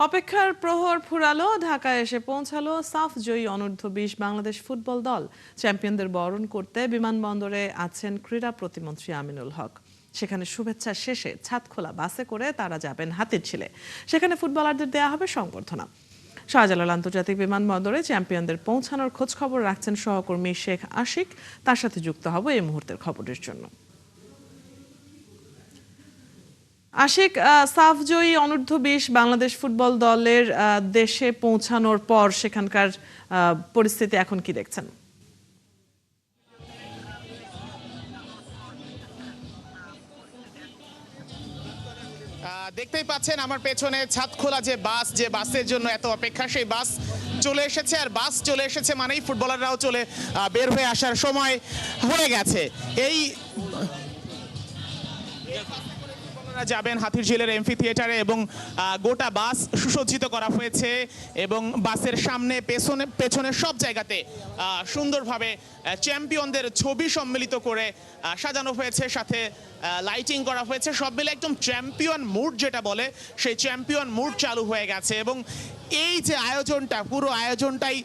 অপেক্ষার প্রহর ফুরালো, ঢাকায় এসে পৌঁছালো সাফ জয়ী অনূর্ধ্ব-20 বাংলাদেশ ফুটবল দল। চ্যাম্পিয়নদের বরণ করতে বিমানবন্দরে আছেন ক্রীড়া প্রতিমন্ত্রী আমিনুল হক। সেখানে শুভেচ্ছা শেষে ছাদখোলা বাসে করে তারা যাবেন হাতিরঝিলে। সেখানে ফুটবলারদের দেয়া হবে সংবর্ধনা। শাহজালাল আন্তর্জাতিক বিমানবন্দরে চ্যাম্পিয়নদের পৌঁছানোর খোঁজ খবর রাখছেন সহকর্মী শেখ আশিক। তার সাথে যুক্ত হব এই মুহূর্তের খবরের জন্য। আশিক, সাফ জয়ী অনূর্ধ্ব-20 বাংলাদেশ ফুটবল দলের দেশে পৌঁছানোর পর সেখানকার পরিস্থিতি এখন কি দেখছেন? দেখতেই পাচ্ছেন আমার পেছনে ছাদখোলা যে বাসের জন্য এত অপেক্ষা, সেই বাস চলে এসেছে। আর বাস চলে এসেছে মানেই ফুটবলাররাও বের হয়ে আসার সময় হয়ে গেছে। এই যাবেন হাতিরঝিলের এমফি থিয়েটারে এবং গোটা বাস সুসজ্জিত করা হয়েছে এবং বাসের সামনে পেছনে সব জায়গাতে সুন্দরভাবে চ্যাম্পিয়নদের ছবি সম্মিলিত করে সাজানো হয়েছে, সাথে লাইটিং করা হয়েছে। সব মিলে একদম চ্যাম্পিয়ন মুড যেটা বলে, সেই চ্যাম্পিয়ন মুড চালু হয়ে গেছে। এবং এই যে আয়োজনটা, পুরো আয়োজনটাই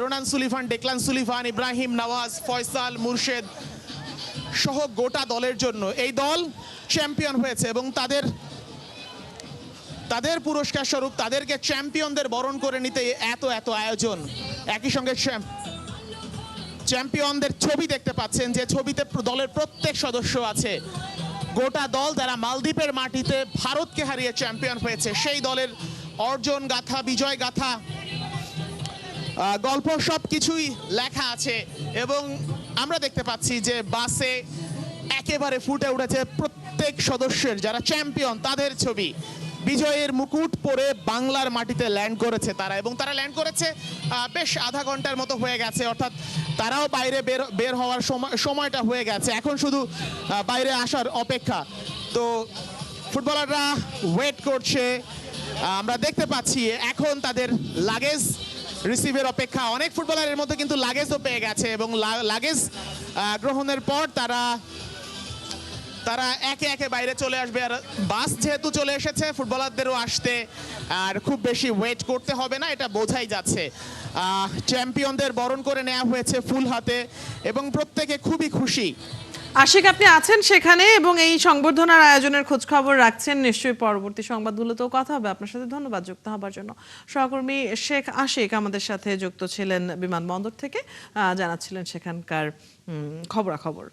Ronan Sullivan, Declan Sullivan, Ibrahim, Nawaz, Faisal, Murshed সহ গোটা দলের জন্য। এই দল চ্যাম্পিয়ন হয়েছে এবং তাদের পুরস্কার স্বরূপ তাদেরকে চ্যাম্পিয়নদের বরণ করে নিতে এত আয়োজন। একই সঙ্গে চ্যাম্পিয়নদের ছবি দেখতে পাচ্ছেন, যে ছবিতে দলের প্রত্যেক সদস্য আছে। গোটা দল যারা মালদ্বীপের মাটিতে ভারতকে হারিয়ে চ্যাম্পিয়ন হয়েছে, সেই দলের অর্জন গাথা, বিজয় গাথা, গল্প সব কিছুই লেখা আছে। এবং আমরা দেখতে পাচ্ছি যে বাসে একেবারে ফুটে উঠেছে প্রত্যেক সদস্যের, যারা চ্যাম্পিয়ন তাদের ছবি। বিজয়ের মুকুট পরে বাংলার মাটিতে ল্যান্ড করেছে তারা, এবং তারা ল্যান্ড করেছে বেশ আধা ঘন্টার মতো হয়ে গেছে। অর্থাৎ তারাও বাইরে বের হওয়ার সময়টা হয়ে গেছে, এখন শুধু বাইরে আসার অপেক্ষা। তো ফুটবলাররা ওয়েট করছে, আমরা দেখতে পাচ্ছি এখন তাদের লাগেজ রিসিভের অপেক্ষা। অনেক ফুটবলারের মধ্যে কিন্তু লাগেজও পেয়ে গেছে এবং লাগেজ গ্রহণের পর তারা একে একে বাইরে চলে আসবে। আর বাস যেহেতু চলে এসেছে, ফুটবলারদেরও আসতে আর খুব বেশি ওয়েট করতে হবে না, এটা বোঝাই যাচ্ছে। চ্যাম্পিয়নদের বরণ করে নেওয়া হয়েছে ফুল হাতে এবং প্রত্যেকে খুবই খুশি। আশিক, আপনি আছেন সেখানে এবং এই সংবর্ধনার আয়োজনের খোঁজ খবর রাখছেন। নিশ্চয়ই পরবর্তী সংবাদগুলোতেও কথা হবে আপনার সাথে। ধন্যবাদ যুক্ত হবার জন্য। সহকর্মী শেখ আশিক আমাদের সাথে যুক্ত ছিলেন বিমানবন্দর থেকে, জানাচ্ছিলেন সেখানকার খবরাখবর।